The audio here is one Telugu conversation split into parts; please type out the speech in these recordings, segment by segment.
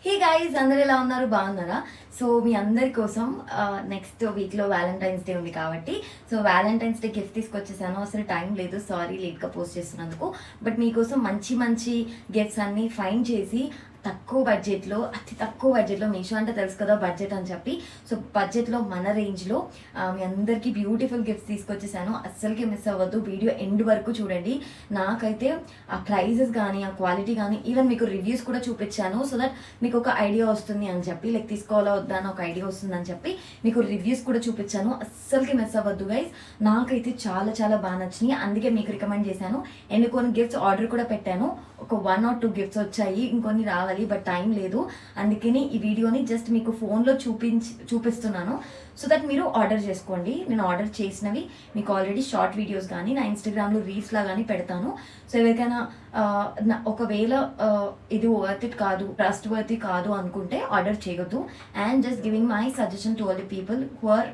హే గైస్, అందరు ఎలా ఉన్నారు? బాగున్నారా? సో మీ అందరి కోసం నెక్స్ట్ వీక్లో వ్యాలంటైన్స్ డే ఉంది కాబట్టి వ్యాలంటైన్స్ డే గిఫ్ట్ తీసుకొచ్చేసాను. అసలు టైం లేదు, సారీ లేట్గా పోస్ట్ చేస్తున్నందుకు. బట్ మీకోసం మంచి మంచి గిఫ్ట్స్ అన్ని ఫైండ్ చేసి తక్కువ బడ్జెట్లో, అతి తక్కువ బడ్జెట్లో, మీషో అంటే తెలుసు కదా బడ్జెట్ అని చెప్పి, సో బడ్జెట్లో మన రేంజ్లో మీ అందరికీ బ్యూటిఫుల్ గిఫ్ట్స్ తీసుకొచ్చేసాను. అస్సలకి మిస్ అవ్వద్దు, వీడియో ఎండ్ వరకు చూడండి. నాకైతే ఆ ప్రైజెస్ కానీ, ఆ క్వాలిటీ కానీ, ఈవెన్ మీకు రివ్యూస్ కూడా చూపించాను. సో దట్ మీకు ఒక ఐడియా వస్తుంది అని చెప్పి, లైక్ తీసుకోవాలా వద్దా అని ఒక ఐడియా వస్తుంది అని చెప్పి మీకు రివ్యూస్ కూడా చూపించాను. అస్సలకి మిస్ అవ్వద్దు గైస్. నాకైతే చాలా చాలా బాగా నచ్చినాయి, అందుకే మీకు రికమెండ్ చేశాను. అండ్ కొన్ని గిఫ్ట్స్ ఆర్డర్ కూడా పెట్టాను. ఒక 1 or 2 గిఫ్ట్స్ వచ్చాయి, ఇంకొన్ని రావాలి, బట్ టైం లేదు. అందుకని ఈ వీడియోని జస్ట్ మీకు ఫోన్లో చూపిస్తున్నాను. సో దట్ మీరు ఆర్డర్ చేసుకోండి. నేను ఆర్డర్ చేసినవి మీకు ఆల్రెడీ షార్ట్ వీడియోస్ కానీ నా ఇన్స్టాగ్రామ్లో రీల్స్లా కానీ పెడతాను. సో ఎవరికైనా ఒకవేళ ఇది వర్త్ ఇట్ కాదు, ట్రస్ట్ వర్త్ కాదు అనుకుంటే ఆర్డర్ చేయొద్దు. And just giving my suggestion to all the people who are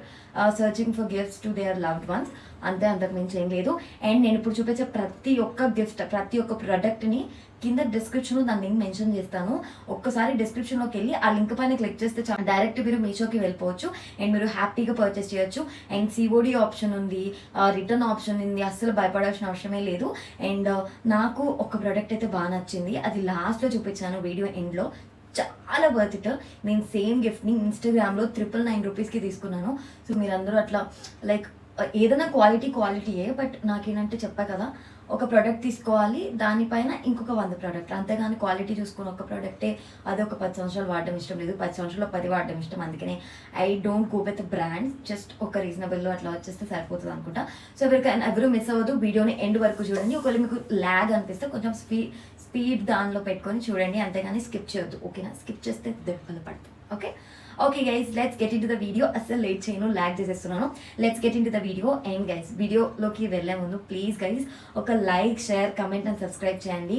searching for gifts to their loved ones. అంతే, అంతకు మించి ఏం లేదు. అండ్ నేను ఇప్పుడు చూపించే ప్రతి ఒక్క గిఫ్ట్, ప్రతి ఒక్క ప్రోడక్ట్ని కింద డిస్క్రిప్షన్లో దాని లింక్ మెన్షన్ చేస్తాను. ఒక్కసారి డిస్క్రిప్షన్లోకి వెళ్ళి ఆ లింక్ పైన క్లిక్ చేస్తే డైరెక్ట్ మీరు మీషోకి వెళ్ళిపోవచ్చు. అండ్ మీరు హ్యాపీగా పర్చేస్ చేయొచ్చు. అండ్ సిఓడి ఆప్షన్ ఉంది, రిటర్న్ ఆప్షన్ ఉంది, అస్సలు భయపడాల్సిన అవసరమే లేదు. అండ్ నాకు ఒక ప్రోడక్ట్ అయితే బాగా నచ్చింది, అది లాస్ట్లో చూపించాను వీడియో ఎండ్లో. చాలా వర్త్ ఇట్. నేను సేమ్ గిఫ్ట్ని ఇన్స్టాగ్రామ్లో 999 రూపీస్కి తీసుకున్నాను. సో మీరందరూ అట్లా లైక్ ఏదైనా క్వాలిటీయే, బట్ నాకేంటంటే చెప్పా కదా, ఒక ప్రోడక్ట్ తీసుకోవాలి, దానిపైన ఇంకొక 100 ప్రోడక్ట్లు, అంతేగాని క్వాలిటీ చూసుకుని ఒక ప్రోడక్టే అది ఒక 10 సంవత్సరాలు వాడడం ఇష్టం లేదు, 10 సంవత్సరాలు 10 వాడడం ఇష్టం. అందుకనే I don't go with brands, just ఒక రీజనబుల్లో అట్లా వచ్చేస్తే సరిపోతుంది అనుకుంటా. సో ఎవరు మిస్ అవ్వదు, వీడియోని ఎండ్ వరకు చూడండి. ఒకవేళ మీకు ల్యాగ్ అనిపిస్తే కొంచెం స్పీడ్ దానిలో పెట్టుకొని చూడండి, అంతేగాని స్కిప్ చేయొద్దు. ఓకేనా? స్కిప్ చేస్తే దెబ్బలు పడతాయి. Okay guys, let's get in to the video. అసలు లేట్ చేయను, ల్యాగ్ చేసేస్తున్నాను. Let's get in to the video. And guys, వీడియోలోకి వెళ్ళే ముందు ప్లీజ్ గైస్ ఒక like, share, comment and subscribe చేయండి.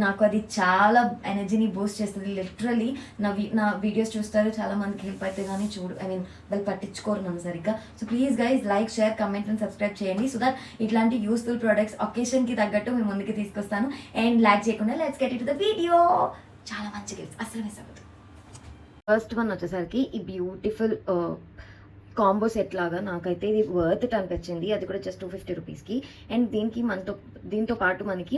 నాకు అది చాలా ఎనర్జీని బూస్ట్ చేస్తుంది. లిటరలీ నా వీడియోస్ చూస్తారు, చాలా మందికి హెల్ప్ అయితే కానీ వాళ్ళు పట్టించుకోరు నన్ను సరిగ్గా. So please guys like, share, comment and subscribe చేయండి. సో దట్ ఇట్లాంటి యూస్ఫుల్ ప్రొడక్ట్స్ ఒకేషన్కి తగ్గట్టు మేము ముందుకు తీసుకొస్తాను. అండ్ ల్యాగ్ చేయకుండా let's get in to the video. చాలా మంచి గిఫ్ట్స్, అసలు మిస్ అవ్వదు. ఫస్ట్ వన్ వచ్చేసరికి ఈ బ్యూటిఫుల్ కాంబో సెట్ లాగా నాకైతే ఇది వర్త్ ఇట్ అనిపించింది. అది కూడా జస్ట్ 250 రూపీస్కి. అండ్ దీంతో పాటు మనకి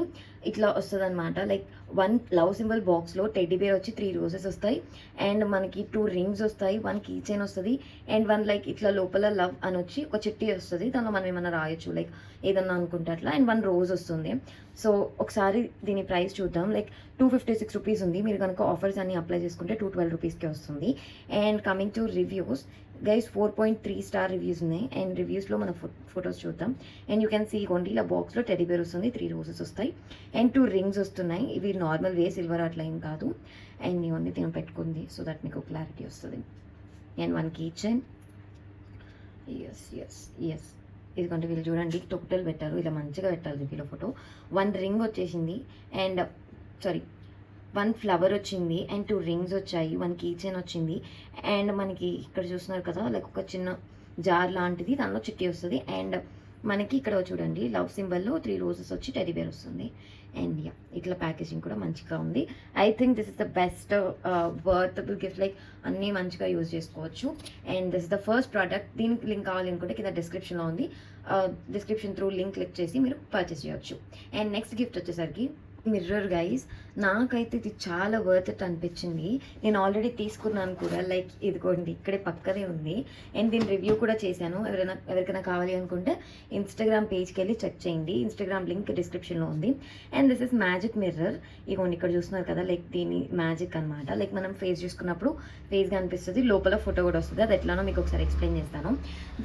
ఇట్లా వస్తుంది అనమాట. లైక్ 1 లవ్ సింబల్ బాక్స్లో టెడ్డీ బేర్ వచ్చి 3 రోజెస్ వస్తాయి. అండ్ మనకి 2 రింగ్స్ వస్తాయి, 1 కీ చైన్ వస్తుంది. అండ్ 1 లైక్ ఇట్లా లోపల లవ్ అని వచ్చి ఒక చిట్టి వస్తుంది, దానిలో మనం ఏమైనా రాయొచ్చు, లైక్ ఏదన్నా అనుకుంటే అట్లా. అండ్ 1 రోజ్ వస్తుంది. సో ఒకసారి దీని ప్రైస్ చూద్దాం. లైక్ 256 రూపీస్ ఉంది. మీరు కనుక ఆఫర్స్ అన్ని అప్లై చేసుకుంటే 212 రూపీస్కి వస్తుంది. And coming to reviews guys, 4.3 star reviews ఉన్నాయి. అండ్ రివ్యూస్లో మన ఫొటోస్ చూద్దాం. And you can see only ఇలా బాక్స్లో టెడ్డీ బేర్ వస్తుంది, 3 రోజెస్ వస్తాయి. అండ్ 2 రింగ్స్ వస్తున్నాయి. ఇవి నార్మల్ సిల్వర్ అట్లా ఏం కాదు. అండ్ ఓన్లీ నేను పెట్టుకుంది, సో దట్ మీకు క్లారిటీ వస్తుంది. And 1 key chain. ఎస్ ఇదిగోండి, వీళ్ళు చూడండి టోటల్ పెట్టారు, ఇలా మంచిగా పెట్టాలి రివ్యూలో ఫోటో. 1 రింగ్ వచ్చేసింది. అండ్ 1 ఫ్లవర్ వచ్చింది. అండ్ 2 రింగ్స్ వచ్చాయి, 1 కీ చైన్ వచ్చింది. అండ్ మనకి ఇక్కడ చూస్తున్నారు కదా, లైక్ ఒక చిన్న జార్ లాంటిది, దానిలో చిట్టి వస్తుంది. అండ్ మనకి ఇక్కడ చూడండి లవ్ సింబల్లో 3 రోజెస్ వచ్చి టెడ్డీ బేర్ వస్తుంది. అండ్ ఇట్లా ప్యాకేజింగ్ కూడా మంచిగా ఉంది. I think this is the best worthable gift. Like అన్నీ మంచిగా యూజ్ చేసుకోవచ్చు. And this is the first product. దీనికి లింక్ కావాలి అనుకుంటే కింద డిస్క్రిప్షన్లో ఉంది, డిస్క్రిప్షన్ త్రూ లింక్ క్లిక్ చేసి మీరు పర్చేస్ చేయొచ్చు. అండ్ నెక్స్ట్ గిఫ్ట్ వచ్చేసరికి మిర్రర్ గైస్. నాకైతే ఇది చాలా వర్త్ ఇట్ అనిపించింది. నేను ఆల్రెడీ తీసుకున్నాను కూడా, లైక్ ఇదిగోండి ఇక్కడే పక్కనే ఉంది. అండ్ దీని రివ్యూ కూడా చేశాను. ఎవరికైనా కావాలి అనుకుంటే ఇన్స్టాగ్రామ్ పేజ్కి వెళ్ళి చెక్ చేయండి, ఇన్స్టాగ్రామ్ లింక్ డిస్క్రిప్షన్లో ఉంది. And this is magic mirror. ఇగోండి ఇక్కడ చూస్తున్నారు కదా, లైక్ దీని మ్యాజిక్ అనమాట. లైక్ మనం ఫేస్ చూసుకున్నప్పుడు ఫేస్ కనిపిస్తుంది, లోపల ఫోటో కూడా వస్తుంది. అది ఎట్లానో మీకు ఒకసారి ఎక్స్ప్లెయిన్ చేస్తాను.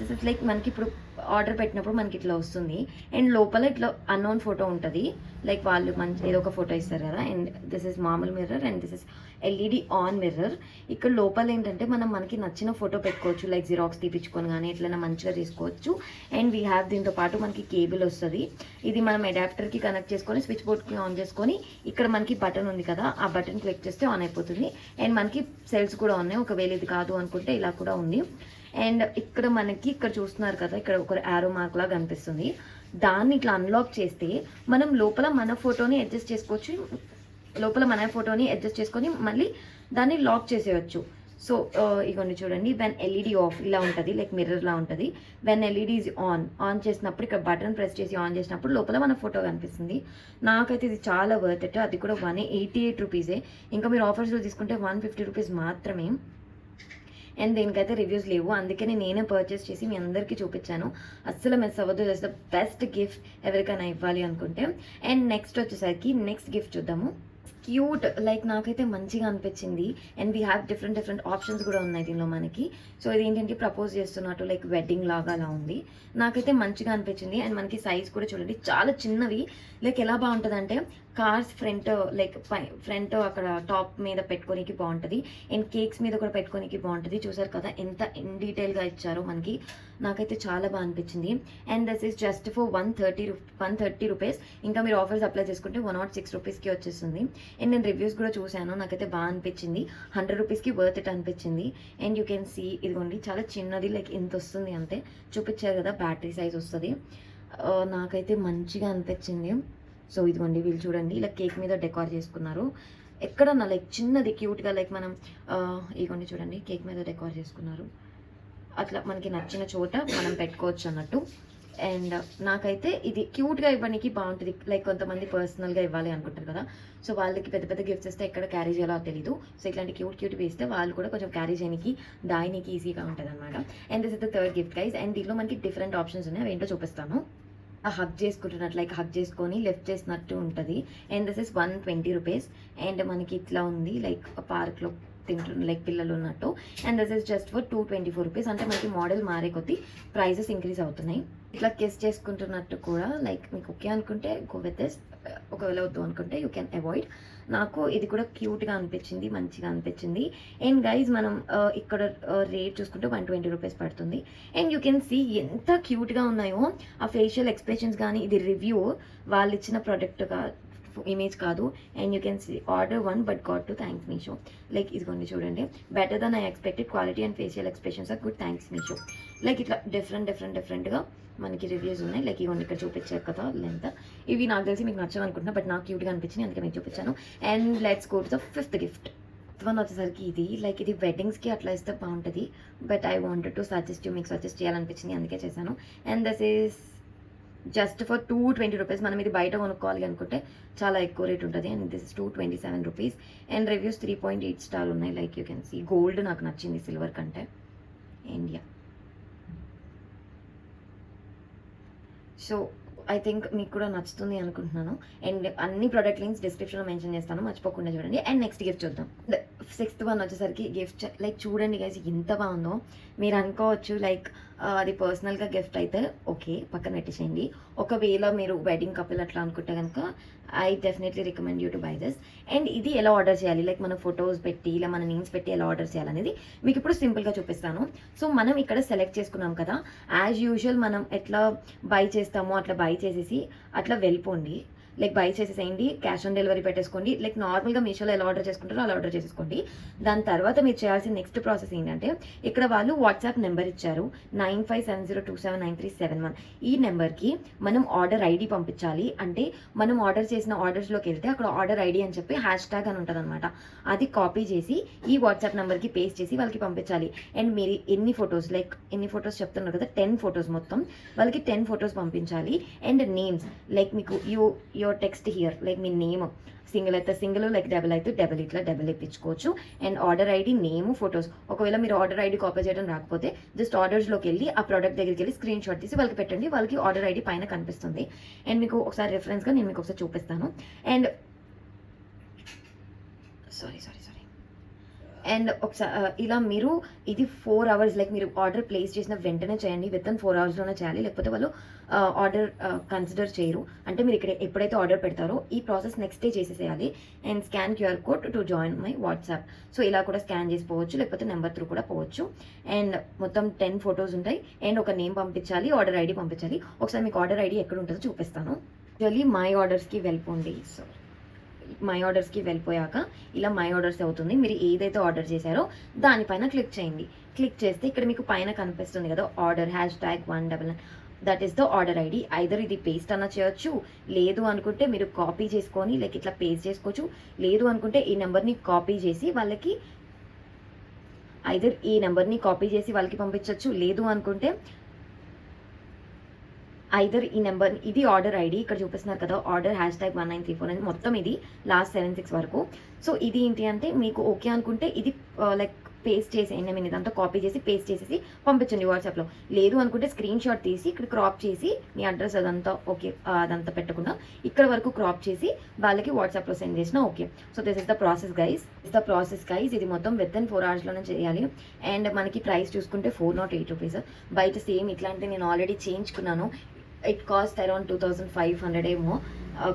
దిస్ ఇస్ లైక్ మనకి ఇప్పుడు ఆర్డర్ పెట్టినప్పుడు మనకి ఇట్లా వస్తుంది. అండ్ లోపల ఇట్లా అన్నోన్ ఫోటో ఉంటుంది, లైక్ వాళ్ళు మంచి ఏదో ఒక ఫోటో ఇస్తారు కదా. అండ్ దిస్ ఇస్ మామూలు mirror. And this is LED on mirror. ఇక్కడ లోపల ఏంటంటే మనకి నచ్చిన ఫోటో పెట్టుకోవచ్చు, లైక్ జిరాక్స్ తీపించుకొని కానీ ఎట్లైనా మంచిగా తీసుకోవచ్చు. అండ్ వీ హ్యావ్ దీంతో పాటు మనకి కేబుల్ వస్తుంది. ఇది మనం అడాప్టర్కి కనెక్ట్ చేసుకొని స్విచ్ బోర్డ్కి ఆన్ చేసుకొని ఇక్కడ మనకి బటన్ ఉంది కదా, ఆ బటన్ క్లిక్ చేస్తే ఆన్ అయిపోతుంది. అండ్ మనకి సెల్స్ కూడా ఉన్నాయి, ఒకవేళ ఇది కాదు అనుకుంటే ఇలా కూడా ఉంది. అండ్ ఇక్కడ మనకి ఇక్కడ చూస్తున్నారు కదా, ఇక్కడ ఒక యారో మార్క్ లాగా కనిపిస్తుంది. దాన్ని ఇట్లా అన్లాక్ చేస్తే మనం లోపల మన ఫోటోని అడ్జస్ట్ చేసుకొని మళ్ళీ దాన్ని లాక్ చేసేయచ్చు. సో ఇగోండి చూడండి, వెన్ ఎల్ఈడి ఆఫ్ ఇలా ఉంటుంది, లైక్ మిర్రర్లా ఉంటుంది. వెన్ ఎల్ఈడి ఈజ్ ఆన్ చేసినప్పుడు ఇక్కడ బటన్ ప్రెస్ చేసి ఆన్ చేసినప్పుడు లోపల మన ఫోటో కనిపిస్తుంది. నాకైతే ఇది చాలా వర్త్ ఇట్. అది కూడా 188 రూపీసే. ఇంకా మీరు ఆఫర్స్లో తీసుకుంటే 150 రూపీస్ మాత్రమే. అండ్ దీనికైతే రివ్యూస్ లేవు, అందుకని నేనే పర్చేస్ చేసి మీ అందరికీ చూపించాను. అస్సలు మిస్ అవ్వద్దు. జస్ట్ ద బెస్ట్ గిఫ్ట్ ఎవరికైనా ఇవ్వాలి అనుకుంటే. అండ్ నెక్స్ట్ వచ్చేసరికి నెక్స్ట్ గిఫ్ట్ చూద్దాము. క్యూట్, లైక్ నాకైతే మంచిగా అనిపించింది. And we have different options కూడా ఉన్నాయి దీనిలో మనకి. సో ఇది ఏంటంటే ప్రపోజ్ చేస్తున్నట్టు లైక్ వెడ్డింగ్ లాగా అలా ఉంది. నాకైతే మంచిగా అనిపించింది. అండ్ మనకి సైజ్ కూడా చూడండి చాలా చిన్నవి. లైక్ ఎలా బాగుంటుంది అంటే కార్స్ ఫ్రంట్ లైక్ ఫ్రంట్ అక్కడ టాప్ మీద పెట్టుకోనికి బాగుంటుంది. అండ్ కేక్స్ మీద కూడా పెట్టుకోనికి బాగుంటుంది. చూసారు కదా ఎంత ఇన్ డీటెయిల్గా ఇచ్చారో మనకి. నాకైతే చాలా బాగా అనిపించింది. And this is just for 130 rupees. ఇంకా మీరు ఆఫర్స్ అప్లై చేసుకుంటే 106 రూపీస్కి వచ్చేస్తుంది. అండ్ నేను రివ్యూస్ కూడా చూశాను, నాకైతే బాగా అనిపించింది. 100 రూపీస్కి వర్త్ ఇట్ అనిపించింది. అండ్ యూ కెన్ సీ ఇదిగోండి చాలా చిన్నది, లైక్ ఇంత వస్తుంది అంతే. చూపించారు కదా బ్యాటరీ సైజ్ వస్తుంది. నాకైతే మంచిగా అనిపించింది. సో ఇదిగోండి వీళ్ళు చూడండి ఇలా కేక్ మీద డెకార్ చేసుకున్నారు. ఎక్కడన్నా లైక్ చిన్నది క్యూట్గా లైక్ మనం ఇదిగోండి చూడండి కేక్ మీద డెకార్ చేసుకున్నారు. అట్లా మనకి నచ్చిన చోట మనం పెట్టుకోవచ్చు అన్నట్టు. అండ్ నాకైతే ఇది క్యూట్గా ఇవ్వడానికి బాగుంటుంది. లైక్ కొంతమంది పర్సనల్గా ఇవ్వాలి అనుకుంటారు కదా, సో వాళ్ళకి పెద్ద పెద్ద గిఫ్ట్స్ ఇస్తే ఎక్కడ క్యారీ చేయాలో తెలీదు. సో ఇట్లాంటి క్యూట్ వేస్తే వాళ్ళు కూడా కొంచెం క్యారీ చేయడానికి దానికి ఈజీగా ఉంటుంది అనమాట. And this is the third gift guys. And దీనిలో మనకి డిఫరెంట్ ఆప్షన్స్ ఉన్నాయి, అవి ఏంటో చూపిస్తాను. హగ్ చేసుకుంటున్నట్టు లైక్ హగ్ చేసుకొని లిఫ్ట్ చేసినట్టు ఉంటుంది. And this is 120 rupees. And మనకి ఇట్లా ఉంది లైక్ పార్క్లో లైక్ పిల్లలు ఉన్నట్టు. And this is just for 224 rupees. అంటే మనకి మోడల్ మారే కొద్దీ ప్రైజెస్ ఇంక్రీజ్ అవుతున్నాయి. ఇట్లా కిస్ చేసుకుంటున్నట్టు కూడా లైక్ మీకు ఓకే అనుకుంటే గో విత్ దిస్, ఒకవేళ వద్దు అనుకుంటే యూ కెన్ అవాయిడ్. నాకు ఇది కూడా క్యూట్గా అనిపించింది, మంచిగా అనిపించింది. అండ్ గైజ్ మనం ఇక్కడ రేట్ చూసుకుంటే 120 రూపీస్ పడుతుంది. అండ్ యూ కెన్ సీ ఎంత క్యూట్గా ఉన్నాయో ఆ ఫేషియల్ ఎక్స్ప్రెషన్స్ కానీ. ఇది రివ్యూ, వాళ్ళు ఇచ్చిన ప్రోడక్ట్గా ఇమేజ్ కాదు. And you can see order 1 but got 2 thanks Meesho. Like ఇదిగోండి చూడండి, better then I expected quality and facial expressions are good thanks Meesho. Like ఇట్లా డిఫరెంట్గా మనకి రివ్యూస్ ఉన్నాయి. లైక్ ఇవన్నీ ఇక్కడ చూపించారు కదా లెంత్. ఇవి నాకు తెలిసి మీకు నచ్చవు అనుకుంటున్నా, బట్ నాకు క్యూట్గా అనిపించింది అందుకే మీకు చూపించాను. And let's go to the fifth gift. One వచ్చేసరికి ఇది లైక్ ఇది వెడ్డింగ్స్కి అట్లా ఇస్తే బాగుంటుంది, but I wanted to suggest మీకు సజెస్ట్ చేయాలనిపించింది అందుకే చేశాను. And this is just for 220 rupees. మనం ఇది బయట కొనుక్కోవాలి అనుకుంటే చాలా ఎక్కువ రేట్ ఉంటుంది. And this is 227 rupees. And reviews 3.8 star ఉన్నాయి. Like you can see gold నాకు నచ్చింది సిల్వర్ కంటే. ఇండియా సో ఐ థింక్ మీకు కూడా నచ్చుతుంది అనుకుంటున్నాను. అండ్ అన్ని ప్రోడక్ట్ లింక్స్ డిస్క్రిప్షన్లో మెన్షన్ చేస్తాను, మర్చిపోకుండా చూడండి. అండ్ నెక్స్ట్ గిఫ్ట్ చూద్దాం. సిక్స్త్ వన్ వచ్చేసరికి గిఫ్ట్ లైక్ చూడండి గైస్ ఎంత బాగుందో. మీరు అనుకోవచ్చు లైక్ అది పర్సనల్గా గిఫ్ట్ అయితే ఓకే పక్కన పెట్టేసేయండి. ఒకవేళ మీరు వెడ్డింగ్ కపుల్ అట్లా అనుకుంటే కనుక I definitely recommend you to buy this. And ఇది ఎలా ఆర్డర్ చేయాలి, లైక్ మన ఫొటోస్ పెట్టి ఇలా మన నేమ్స్ పెట్టి ఎలా ఆర్డర్ చేయాలనేది మీకు ఇప్పుడు సింపుల్గా చూపిస్తాను. సో మనం ఇక్కడ సెలెక్ట్ చేసుకున్నాం కదా, యాజ్ యూజువల్ మనం ఎట్లా బై చేస్తామో అట్లా బై చేసేసి అట్లా వెళ్ళిపోండి. లైక్ బై చేసేసేయండి, క్యాష్ ఆన్ డెలివరీ పెట్టేసుకోండి. లైక్ నార్మల్గా మీషోలో ఎలా ఆర్డర్ చేసుకుంటారో అలా ఆర్డర్ చేసేసుకోండి. దాని తర్వాత మీరు చేయాల్సిన నెక్స్ట్ ప్రాసెస్ ఏంటంటే ఇక్కడ వాళ్ళు వాట్సాప్ నెంబర్ ఇచ్చారు 9570279371. ఈ నెంబర్కి మనం ఆర్డర్ ఐడి పంపించాలి. అంటే మనం ఆర్డర్ చేసిన ఆర్డర్స్లోకి వెళ్తే అక్కడ ఆర్డర్ ఐడి అని చెప్పి #, అని ఉంటుంది అనమాట. అది కాపీ చేసి ఈ వాట్సాప్ నెంబర్కి పేస్ట్ చేసి వాళ్ళకి పంపించాలి. అండ్ మీరు ఎన్ని ఫొటోస్ చెప్తున్నారు కదా 10 ఫొటోస్ మొత్తం వాళ్ళకి 10 ఫొటోస్ పంపించాలి. అండ్ నేమ్స్ లైక్ మీకు యువర్ టెక్స్ట్ హియర్ లైక్ మీ నేమ్ సింగిల్ అయితే సింగిల్, లైక్ డబుల్ అయితే డబుల్, ఇట్లా డబుల్ ఇప్పించుకోవచ్చు. And order ID, name, photos. ఒకవేళ మీరు ఆర్డర్ ఐడి కాపీ చేయడం రాకపోతే జస్ట్ ఆర్డర్స్లోకి వెళ్ళి ఆ ప్రోడక్ట్ దగ్గరికి వెళ్ళి స్క్రీన్ షాట్ తీసి వాళ్ళకి పెట్టండి, వాళ్ళకి ఆర్డర్ ఐడి పైన కనిపిస్తుంది. అండ్ మీకు ఒకసారి రెఫరెన్స్గా నేను మీకు ఒకసారి చూపిస్తాను. అండ్ సారీ అండ్ ఒకసారి ఇలా మీరు ఇది 4 hours లైక్ మీరు ఆర్డర్ ప్లేస్ చేసిన వెంటనే చేయండి. వితిన్ 4 hours చేయాలి, లేకపోతే వాళ్ళు ఆర్డర్ కన్సిడర్ చేయరు. అంటే మీరు ఇక్కడ ఎప్పుడైతే ఆర్డర్ పెడతారో ఈ ప్రాసెస్ నెక్స్ట్ డే చేసేసేయాలి. And scan QR code to join my WhatsApp. So ఇలా కూడా స్కాన్ చేసిపోవచ్చు, లేకపోతే నెంబర్ త్రూ కూడా పోవచ్చు. అండ్ మొత్తం 10 ఫొటోస్ ఉంటాయి. అండ్ ఒక నేమ్ పంపించాలి, ఆర్డర్ ఐడి పంపించాలి. ఒకసారి మీకు ఆర్డర్ ఐడి ఎక్కడ ఉంటుందో చూపిస్తాను. యాక్చువల్లీ మై ఆర్డర్స్కి వెళ్ళిపోండి. సో మై ఆర్డర్స్కి వెళ్ళిపోయాక ఇలా మై ఆర్డర్స్ అవుతుంది. మీరు ఏదైతే ఆర్డర్ చేశారో దానిపైన క్లిక్ చేయండి. క్లిక్ చేస్తే ఇక్కడ మీకు పైన కనిపిస్తుంది కదా order #199. That is the order ID. Either ఇది పేస్ట్ అన్న చేయొచ్చు, లేదు అనుకుంటే మీరు కాపీ చేసుకొని లైక్ ఇట్లా పేస్ట్ చేసుకోవచ్చు, లేదు అనుకుంటే ఈ నెంబర్ని కాపీ చేసి వాళ్ళకి ఐదర్ ఈ నెంబర్ని కాపీ చేసి వాళ్ళకి పంపించవచ్చు, లేదు అనుకుంటే ఐదర్ ఈ నెంబర్, ఇది ఆర్డర్ ఐడి ఇక్కడ చూపిస్తున్నారు కదా, ఆర్డర్ #1934 అనేది మొత్తం ఇది లాస్ట్ 76 వరకు. సో ఇది ఏంటి అంటే మీకు ఓకే అనుకుంటే ఇది లైక్ పేస్ట్ చేసేయండి, నేను ఇదంతా కాపీ చేసి పేస్ట్ చేసేసి పంపించండి వాట్సాప్లో. లేదు అనుకుంటే స్క్రీన్ షాట్ తీసి ఇక్కడ క్రాప్ చేసి మీ అడ్రస్ అదంతా ఓకే అదంతా పెట్టకుండా ఇక్కడ వరకు క్రాప్ చేసి వాళ్ళకి వాట్సాప్లో సెండ్ చేసినా okay. So this is the process guys. ఇది మొత్తం వితిన్ 4 hours చేయాలి. అండ్ మనకి ప్రైస్ చూసుకుంటే 408 రూపీస్. బయట సేమ్ ఇట్లాంటి నేను ఆల్రెడీ చేయించుకున్నాను. ఇట్ కాస్ట్ అరౌండ్ 2500 ఏమో.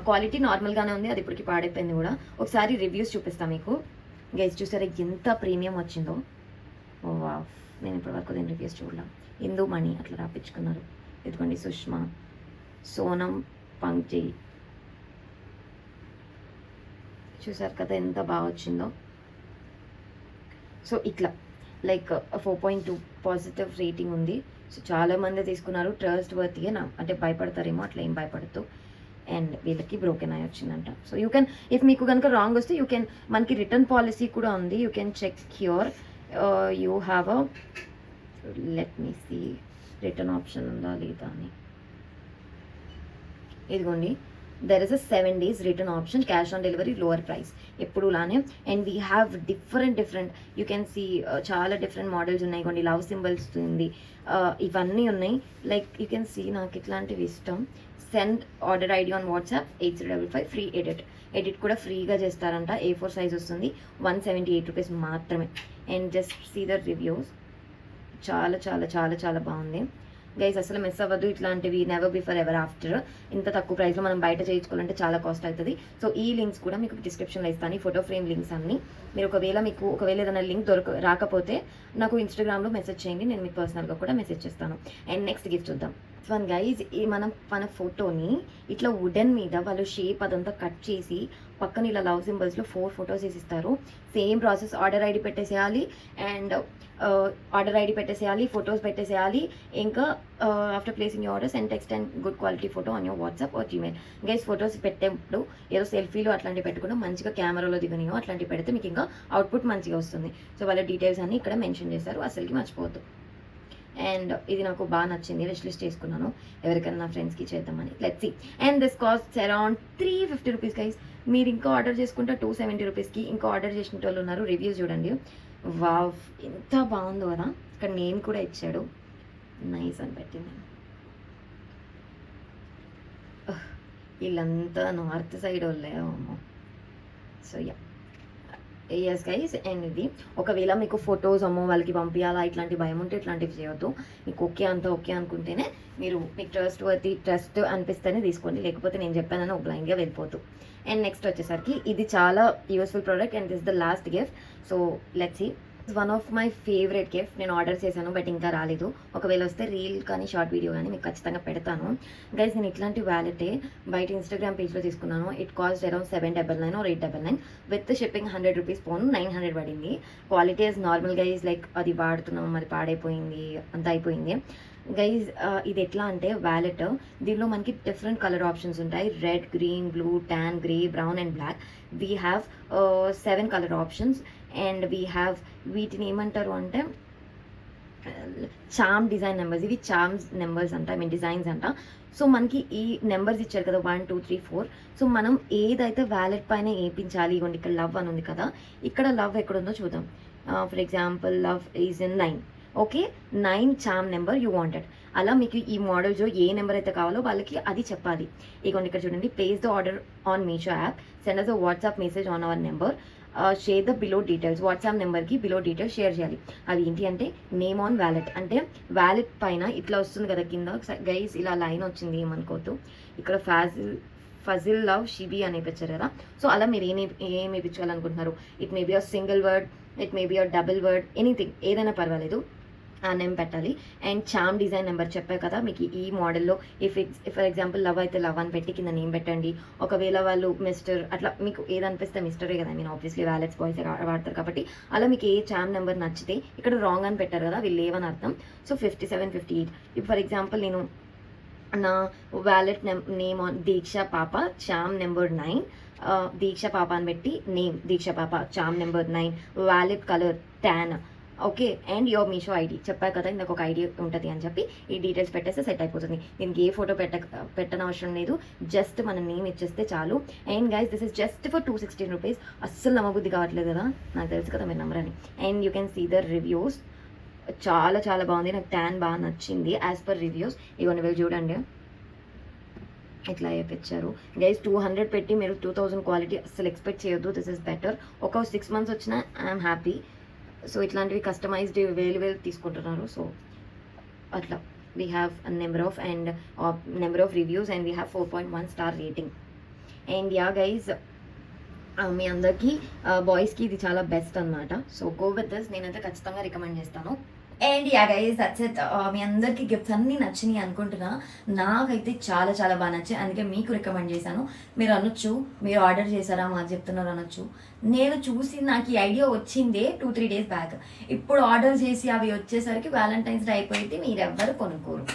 క్వాలిటీ నార్మల్గానే ఉంది, అది ఇప్పటికి పాడైపోయింది కూడా. ఒకసారి రివ్యూస్ చూపిస్తాను మీకు. గైస్ చూసారా ఎంత ప్రీమియం వచ్చిందో. ఓ వావ్, నేను ఇప్పటివరకు దీని రివ్యూస్ చూడలేం. హిందూ మణి అట్లా రాపించుకున్నారు. ఇదిగోండి సుష్మా, సోనం పంక్జీ, చూసారు కదా ఎంత బాగా వచ్చిందో. సో ఇట్లా లైక్ 4.2 పాజిటివ్ రేటింగ్ ఉంది. సో చాలామంది తీసుకున్నారు, ట్రస్ట్ వర్తీయే. అంటే భయపడతారేమో, అట్లా ఏం భయపడద్దు. అండ్ వీళ్ళకి బ్రోకెన్ అయి వచ్చిందంట. సో యూ కెన్, ఇఫ్ మీకు కనుక రాంగ్ వస్తే యూ కెన్, మనకి రిటర్న్ పాలసీ కూడా ఉంది. You can check here you have a, let me see return option ఉందా లేదా అని. ఇదిగోండి, there is a 7 days return option, cash on delivery, lower price ఎప్పుడులానే. And we have different you can see చాలా డిఫరెంట్ మోడల్స్ ఉన్నాయి. కొన్ని లవ్ సింబల్స్ ఉంది, ఇవన్నీ ఉన్నాయి. లైక్ యూ కెన్ సీ నాకు ఇట్లాంటివి ఇష్టం. Send order ID on WhatsApp 8355, free edit కూడా ఫ్రీగా చేస్తారంట. A4 సైజ్ వస్తుంది, 178 రూపీస్ మాత్రమే. And just see the reviews, చాలా చాలా చాలా చాలా బాగుంది గైస్. అసలు మిస్ అవ్వద్దు ఇట్లాంటివి. Never before ever after. ఇంత తక్కువ ప్రైస్లో మనం బయట చేయించుకోవాలంటే చాలా కాస్ట్ అవుతుంది. సో ఈ లింక్స్ కూడా మీకు డిస్క్రిప్షన్లో ఇస్తాను, ఈ ఫోటో ఫ్రేమ్ లింక్స్ అన్ని. మీరు ఒకవేళ ఏదైనా లింక్ రాకపోతే నాకు ఇన్స్టాగ్రామ్లో మెసేజ్ చేయండి, నేను మీకు పర్సనల్గా కూడా మెసేజ్ చేస్తాను. అండ్ నెక్స్ట్ గిఫ్ట్ చూద్దాం. వన్ గైజ్, ఈ మన ఫోటోని ఇట్లా వుడెన్ మీద వాళ్ళు షేప్ అదంతా కట్ చేసి పక్కన ఇలా లవ్ సింబల్స్లో 4 photos వేసిస్తారు. సేమ్ ప్రాసెస్, ఆర్డర్ ఐడి పెట్టేసేయాలి అండ్ ఫొటోస్ పెట్టేసేయాలి. ఇంకా after placing your orders and text and good quality photo on your WhatsApp or Gmail. Guys photos పెట్టేప్పుడు ఏదో సెల్ఫీలు అట్లాంటివి పెట్టకుండా మంచిగా కెమెరాలో దిగనియో అట్లాంటివి పెడితే మీకు ఇంకా అవుట్పుట్ మంచిగా వస్తుంది. సో వాళ్ళ డీటెయిల్స్ అన్ని ఇక్కడ మెన్షన్ చేశారు, అసలుకి మర్చిపోవద్దు. అండ్ ఇది నాకు బాగా నచ్చింది, విష్ లిస్ట్ చేసుకున్నాను ఎవరికైనా నా ఫ్రెండ్స్కి చేద్దామని. Let's see. And this cost around 350 rupees guys. మీరు ఇంకా ఆర్డర్ చేసుకుంటే 270 రూపీస్కి ఇంకా ఆర్డర్ చేసిన వాళ్ళు ఉన్నారు. రివ్యూస్ చూడండి, వావ్ ఎంత బాగుందో కదా. ఇక్కడ నేమ్ కూడా ఇచ్చాడు, నైస్ అని పెట్టింది. వీళ్ళంతా నార్త్ సైడ్ వాళ్ళే అమ్మో. So yes guys. అండ్ ఇది ఒకవేళ మీకు ఫొటోస్ అమ్మో వాళ్ళకి పంపించాలా ఇట్లాంటి భయం ఉంటే ఇట్లాంటివి చేయొద్దు. మీకు ఓకే అనుకుంటేనే మీరు మీకు ట్రస్ట్ అనిపిస్తేనే తీసుకోండి, లేకపోతే నేను చెప్పానని ఒక బ్లైండ్గా వెళ్ళిపోతూ. అండ్ నెక్స్ట్ వచ్చేసరికి ఇది చాలా useful product and this the last gift. So let's see. One of my favourite gift. నేను ఆర్డర్ చేశాను బట్ ఇంకా రాలేదు. ఒకవేళ వస్తే రీల్ కానీ షార్ట్ వీడియో కానీ మీకు ఖచ్చితంగా పెడతాను గైస్. నేను ఇట్లాంటి వ్యాలెటే బయట ఇన్స్టాగ్రామ్ పేజ్లో తీసుకున్నాను. It cost around 799 or 899 with shipping 100 rupees పోను 900 పడింది. Quality is normal guys, like అది వాడుతున్నాం అది పాడైపోయింది అంత అయిపోయింది గైజ్. ఇది ఎట్లా అంటే వ్యాలెట్, దీనిలో మనకి డిఫరెంట్ కలర్ ఆప్షన్స్ ఉంటాయి. Red, green, blue, tan, grey, brown and black. We have 7 colour options and we have వీటిని ఏమంటారు అంటే చామ్ డిజైన్ నెంబర్స్. ఇవి చామ్స్ నెంబర్స్ అంట, డిజైన్స్ అంట. సో మనకి ఈ నెంబర్స్ ఇచ్చారు కదా 1 2 3 4. సో మనం ఏదైతే వ్యాలెట్ పైన వేయించాలి, ఇవ్వండి ఇక్కడ లవ్ అని ఉంది కదా, ఇక్కడ లవ్ ఎక్కడుందో చూద్దాం. For example love is in 9. Okay, 9 charm number you wanted. అలా మీకు ఈ మోడల్స్ ఏ నెంబర్ అయితే కావాలో వాళ్ళకి అది చెప్పాలి. ఇగోండి ఇక్కడ చూడండి, place the order on Meesho app, send us a WhatsApp message on our number, share the below details. WhatsApp నెంబర్కి బిలో డీటెయిల్స్ షేర్ చేయాలి. అవి ఏంటి అంటే నేమ్ ఆన్ వ్యాలెట్. అంటే వ్యాలెట్ పైన ఇట్లా వస్తుంది కదా కింద గైస్, ఇలా లైన్ వచ్చింది ఏమనుకోవద్దు. ఇక్కడ ఫజిల్ లవ్ షిబి అని వేయించారు కదా. సో అలా మీరు ఏం వేయించాలనుకుంటున్నారు, it may be a single word, it may be a double word, anything ఏదైనా పర్వాలేదు ఆ నేమ్ పెట్టాలి. అండ్ చామ్ డిజైన్ నెంబర్ చెప్పారు కదా మీకు ఈ మోడల్లో. ఫర్ ఎగ్జాంపుల్ లవ్ అయితే లవ్ అని పెట్టి కింద నేమ్ పెట్టండి. ఒకవేళ వాళ్ళు మిస్టర్ అట్లా మీకు ఏదనిపిస్తే మిస్టరే కదా, నేను ఆబ్వియస్లీ వ్యాలెట్స్ బాయ్స్ వాడతారు కాబట్టి అలా మీకు ఏ చామ్ నెంబర్ నచ్చితే, ఇక్కడ రాంగ్ అని పెట్టారు కదా వీళ్ళు లేవని అర్థం. సో 57 58. ఇప్పుడు ఫర్ ఎగ్జాంపుల్ నేను నా వ్యాలెట్ నేమ్ ఆన్ దీక్ష పాప చామ్ నెంబర్ 9, దీక్ష పాప అని పెట్టి నేమ్ దీక్ష పాప charm number 9, wallet colour tan. Okay, and your Meesho ID చెప్పా కదా, ఇందాక ఒక ఐడి ఉంటుంది అని చెప్పి ఈ డీటెయిల్స్ పెట్టేస్తే సెట్ అయిపోతుంది. దీనికి ఏ ఫోటో పెట్టనవసరం లేదు, జస్ట్ మన నేమ్ ఇచ్చేస్తే చాలు. And guys this is just for 216 rupees. అస్సలు నమ్మబుద్ధి కావట్లేదు కదా, నాకు తెలుసు కదా మీరు నమ్మరని. And you can see the reviews, చాలా చాలా బాగుంది, నాకు ట్యాన్ బాగా నచ్చింది యాజ్ పర్ రివ్యూస్. ఇవన్నీ వెళ్ళి చూడండి ఇట్లా వేయించారు గైస్. 200 పెట్టి మీరు 2000 క్వాలిటీ అస్సలు ఎక్స్పెక్ట్ చేయొద్దు. This is better. ఒక 6 months వచ్చినా ఐఎమ్ హ్యాపీ. సో ఇట్లాంటివి కస్టమైజ్డ్ వేలు తీసుకుంటున్నారు. సో అట్లా we have number of reviews and we have 4.1 star rating. And yeah guys మీ అందరికీ బాయ్స్కి ఇది చాలా బెస్ట్ అనమాట. సో గో విత్ దిస్, నేనైతే ఖచ్చితంగా రికమెండ్ చేస్తాను. And yeah guys that's it. మీ అందరికీ గిఫ్ట్స్ అన్నీ నచ్చినాయి అనుకుంటున్నా. నాకైతే చాలా చాలా బాగా నచ్చాయి, అందుకే మీకు రికమెండ్ చేశాను. మీరు అనొచ్చు మీరు ఆర్డర్ చేశారా మాకు చెప్తున్నారు అనొచ్చు. నేను చూసి నాకు ఈ ఐడియా వచ్చిందే 2-3 days బ్యాక్. ఇప్పుడు ఆర్డర్ చేసి అవి వచ్చేసరికి వ్యాలంటైన్స్ డే అయిపోయింది, మీరెవ్వరు కొనుక్కోరు.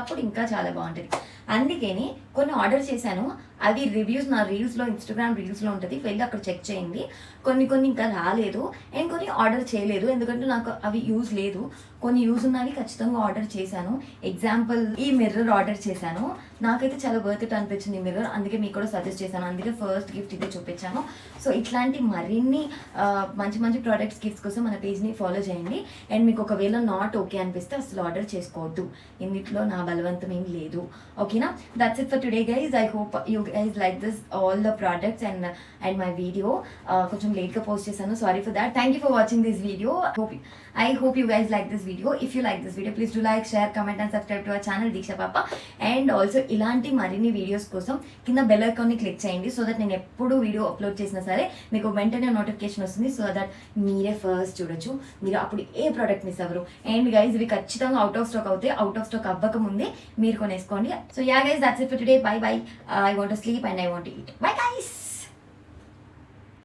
అప్పుడు ఇంకా చాలా బాగుంటుంది. అందుకని కొన్ని ఆర్డర్ చేశాను, అవి రివ్యూస్ నా రీల్స్లో ఇన్స్టాగ్రామ్ రీల్స్లో ఉంటుంది, వెళ్ళి అక్కడ చెక్ చేయండి. కొన్ని ఇంకా రాలేదు అండ్ కొన్ని ఆర్డర్ చేయలేదు, ఎందుకంటే నాకు అవి యూజ్ లేదు. కొన్ని యూజ్ ఉన్నవి ఖచ్చితంగా ఆర్డర్ చేశాను. ఎగ్జాంపుల్ ఈ మిర్రర్ ఆర్డర్ చేశాను, నాకైతే చాలా వర్త్ ఇట్ అనిపించింది ఈ మిర్రర్, అందుకే మీకు కూడా సజెస్ట్ చేశాను, అందుకే ఫస్ట్ గిఫ్ట్ ఇదే చూపించాను. సో ఇట్లాంటి మరిన్ని మంచి మంచి ప్రోడక్ట్స్ గిఫ్ట్స్ కోసం మన పేజ్ని ఫాలో చేయండి. అండ్ మీకు ఒకవేళ నాట్ ఓకే అనిపిస్తే అసలు ఆర్డర్ చేసుకోవద్దు, ఇందులో నా బలవంతం ఏం లేదు. ఓకేనా, that's it for today guys. I hope you guys like this all the products and my video. కొంచెం లేట్గా పోస్ట్ చేశాను, sorry for that. Thank you for watching this video. I hope you guys like this video. If you like this video, please do like, share, comment and subscribe to our channel Diksha Papa. And also ఇలాంటి మరిన్ని వీడియోస్ కోసం కింద బెల్ ఐకాన్ని క్లిక్ చేయండి, సో దట్ నేను ఎప్పుడు వీడియో అప్లోడ్ చేసినా సరే మీకు వెంటనే నోటిఫికేషన్ వస్తుంది, సో దట్ మీరే ఫస్ట్ చూడొచ్చు, మీరు అప్పుడు ఏ ప్రోడక్ట్ మిస్ అవ్వరు. అండ్ గైజ్ ఇవి ఖచ్చితంగా అవుట్ ఆఫ్ స్టాక్ అవుతాయి, అవుట్ ఆఫ్ స్టాక్ అవ్వక ముందే మీరు కొనేసుకోండి. So yeah guys that's it for today. Bye bye. I want to sleep and I want to eat. By.